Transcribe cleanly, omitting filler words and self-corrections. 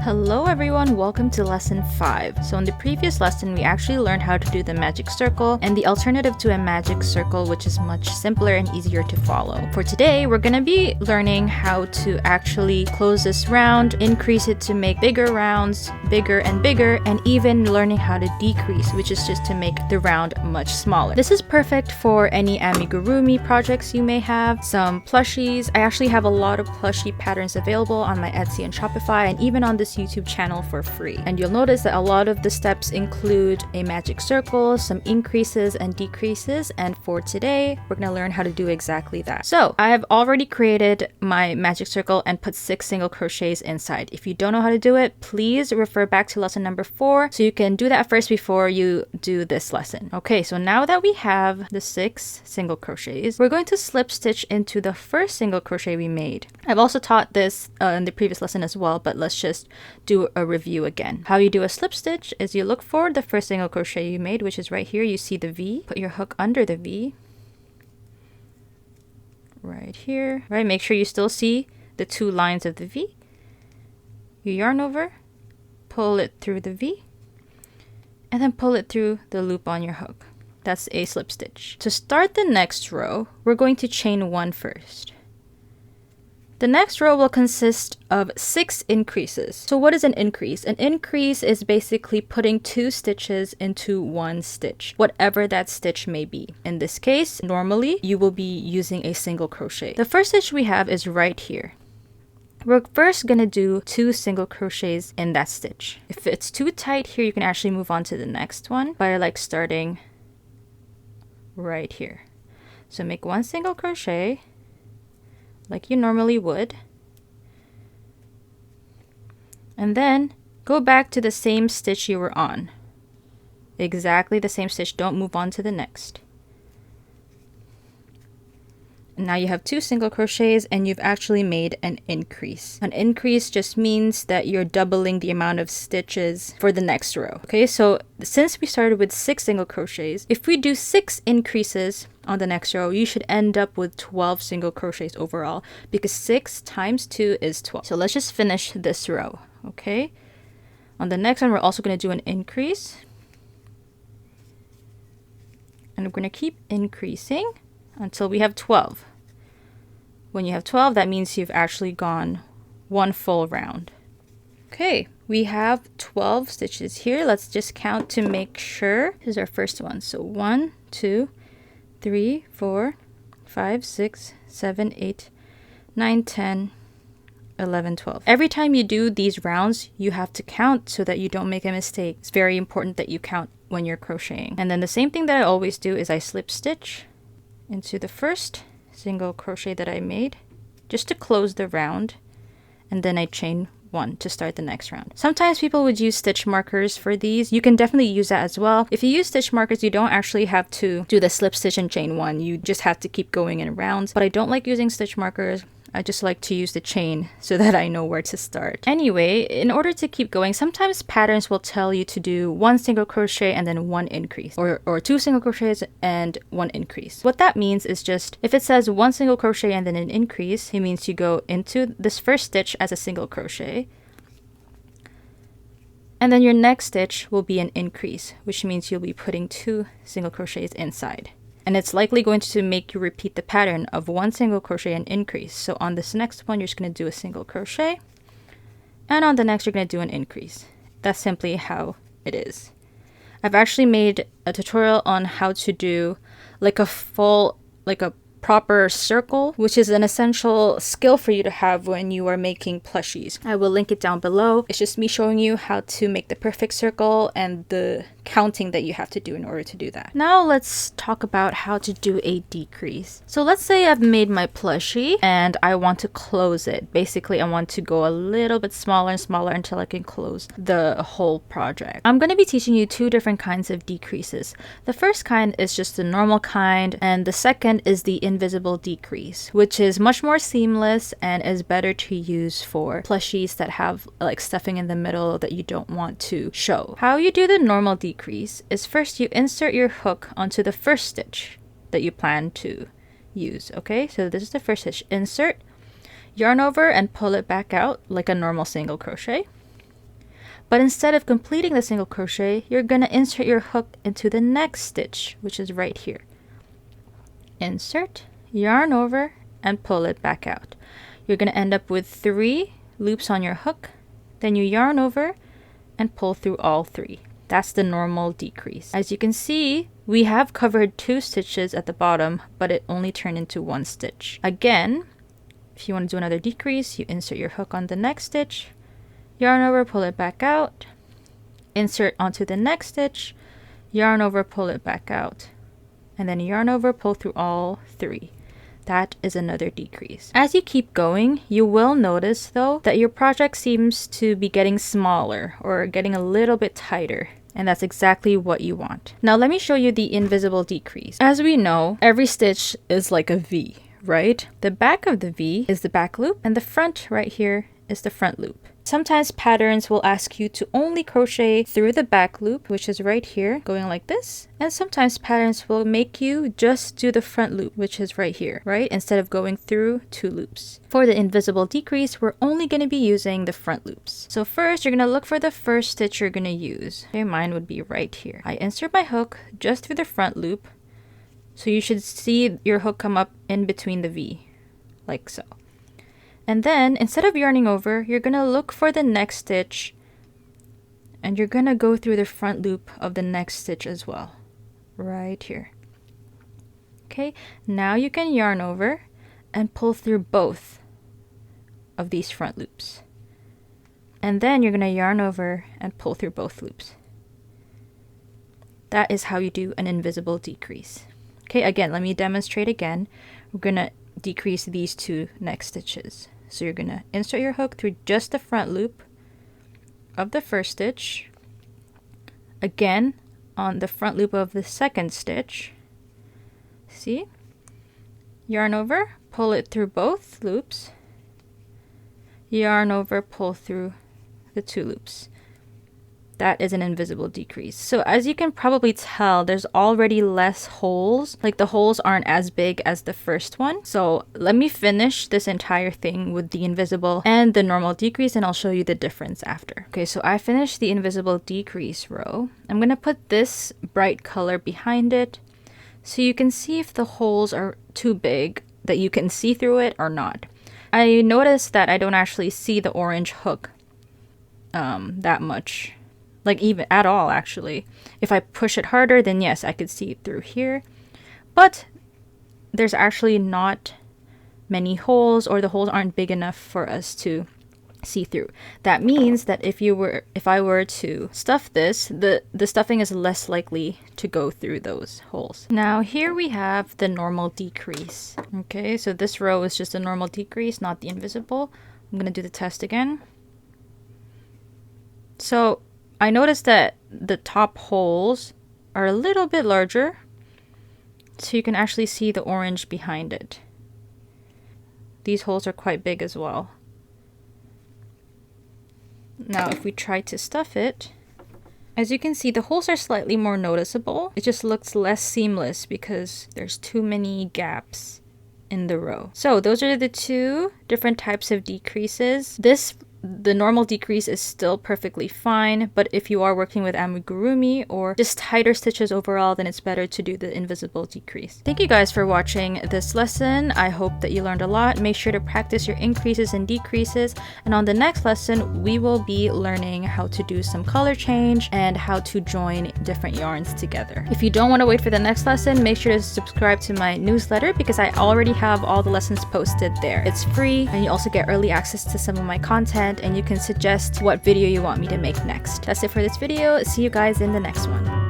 Hello everyone, welcome to lesson 5. So in the previous lesson, we actually learned how to do the magic circle and the alternative to a magic circle, which is much simpler and easier to follow. For today, we're gonna be learning how to actually close this round, increase it to make bigger rounds, bigger, and even learning how to decrease, which is just to make the round much smaller. This is perfect for any amigurumi projects you may have, some plushies. I actually have a lot of plushie patterns available on my Etsy and Shopify, and even on this YouTube channel for free. And you'll notice that a lot of the steps include a magic circle, some increases and decreases, and for today we're going to learn how to do exactly that. So I have already created my magic circle and put 6 single crochets inside. If you don't know how to do it, please refer back to lesson number 4 so you can do that first before you do this lesson. Okay, so now that we have the 6 single crochets, we're going to slip stitch into the first single crochet we made. I've also taught this in the previous lesson as well, but let's just do a review again. How you do a slip stitch is you look for the first single crochet you made, which is right here. You see the V, put your hook under the V right here, right? Make sure you still see the 2 lines of the V. You yarn over, pull it through the V, and then pull it through the loop on your hook. That's a slip stitch. To start the next row, we're going to chain 1 first. The next row will consist of 6 increases. So what is an increase? An increase is basically putting 2 stitches into 1 stitch, whatever that stitch may be. In this case, normally you will be using a single crochet. The first stitch we have is right here. We're first gonna do 2 single crochets in that stitch. If it's too tight here, you can actually move on to the next one by starting right here. So make 1 single crochet like you normally would, and then go back to the same stitch you were on. Exactly the same stitch, don't move on to the next. And now you have 2 single crochets and you've actually made an increase. An increase just means that you're doubling the amount of stitches for the next row. Okay, so since we started with 6 single crochets, if we do 6 increases on the next row, you should end up with 12 single crochets overall, because 6 times 2 is 12. So let's just finish this row, okay? On the next one, we're also going to do an increase. And we're going to keep increasing until we have 12. When you have 12, that means you've actually gone 1 full round. Okay, we have 12 stitches here. Let's just count to make sure. Here's our first one. So 1, 2, 3, 4, 5, 6, 7, 8, 9, 10, 11, 12. Every time you do these rounds, you have to count so that you don't make a mistake. It's very important that you count when you're crocheting. And then the same thing that I always do is I slip stitch into the first single crochet that I made just to close the round, and then I chain 1 to start the next round. Sometimes people would use stitch markers for these. You can definitely use that as well. If you use stitch markers, you don't actually have to do the slip stitch and chain 1. You just have to keep going in rounds. But I don't like using stitch markers. I just like to use the chain so that I know where to start. Anyway, in order to keep going, sometimes patterns will tell you to do 1 single crochet and then 1 increase, or 2 single crochets and 1 increase. What that means is just, if it says 1 single crochet and then an increase, it means you go into this first stitch as a single crochet, and then your next stitch will be an increase, which means you'll be putting 2 single crochets inside. And it's likely going to make you repeat the pattern of 1 single crochet and increase. So on this next one, you're just going to do a single crochet. And on the next, you're going to do an increase. That's simply how it is. I've actually made a tutorial on how to do a proper circle, which is an essential skill for you to have when you are making plushies. I will link it down below. It's just me showing you how to make the perfect circle and the counting that you have to do in order to do that. Now let's talk about how to do a decrease. So let's say I've made my plushie and I want to close it. Basically, I want to go a little bit smaller and smaller until I can close the whole project. I'm going to be teaching you 2 different kinds of decreases. The first kind is just the normal kind, and the second is the invisible decrease, which is much more seamless and is better to use for plushies that have stuffing in the middle that you don't want to show. How you do the normal decrease is first you insert your hook onto the first stitch that you plan to use. Okay, so this is the first stitch. Insert, yarn over and pull it back out like a normal single crochet. But instead of completing the single crochet, you're going to insert your hook into the next stitch, which is right here. Insert, yarn over, and pull it back out. You're going to end up with 3 loops on your hook. Then you yarn over and pull through all 3. That's the normal decrease. As you can see, we have covered 2 stitches at the bottom, but it only turned into 1 stitch. Again, if you want to do another decrease, you insert your hook on the next stitch, yarn over, pull it back out, insert onto the next stitch, yarn over, pull it back out, and then yarn over, pull through all 3. That is another decrease. As you keep going, you will notice though that your project seems to be getting smaller or getting a little bit tighter. And that's exactly what you want. Now let me show you the invisible decrease. As we know, every stitch is like a V, right? The back of the V is the back loop and the front right here is the front loop. Sometimes patterns will ask you to only crochet through the back loop, which is right here, going like this. And sometimes patterns will make you just do the front loop, which is right here, right? Instead of going through 2 loops. For the invisible decrease, we're only going to be using the front loops. So first, you're going to look for the first stitch you're going to use. Okay, mine would be right here. I insert my hook just through the front loop. So you should see your hook come up in between the V, like so. And then, instead of yarning over, you're going to look for the next stitch and you're going to go through the front loop of the next stitch as well, right here. Okay, now you can yarn over and pull through both of these front loops. And then you're going to yarn over and pull through both loops. That is how you do an invisible decrease. Okay, again, let me demonstrate again. We're going to decrease these 2 next stitches. So you're going to insert your hook through just the front loop of the first stitch. Again, on the front loop of the second stitch. See? Yarn over, pull it through both loops. Yarn over, pull through the 2 loops. That is an invisible decrease. So as you can probably tell, there's already less holes. Like the holes aren't as big as the first one. So let me finish this entire thing with the invisible and the normal decrease and I'll show you the difference after. Okay, so I finished the invisible decrease row. I'm going to put this bright color behind it so you can see if the holes are too big that you can see through it or not. I noticed that I don't actually see the orange hook that much. Like even at all, actually. If I push it harder, then yes, I could see it through here. But there's actually not many holes, or the holes aren't big enough for us to see through. That means that if I were to stuff this, the stuffing is less likely to go through those holes. Now here we have the normal decrease. Okay, so this row is just a normal decrease, not the invisible. I'm gonna do the test again. So I noticed that the top holes are a little bit larger, so you can actually see the orange behind it. These holes are quite big as well. Now if we try to stuff it, as you can see, the holes are slightly more noticeable. It just looks less seamless because there's too many gaps in the row. So those are the 2 different types of decreases. The normal decrease is still perfectly fine, but if you are working with amigurumi or just tighter stitches overall, then it's better to do the invisible decrease. Thank you guys for watching this lesson. I hope that you learned a lot. Make sure to practice your increases and decreases. And on the next lesson, we will be learning how to do some color change and how to join different yarns together. If you don't want to wait for the next lesson, make sure to subscribe to my newsletter because I already have all the lessons posted there. It's free and you also get early access to some of my content, and you can suggest what video you want me to make next. That's it for this video. See you guys in the next one.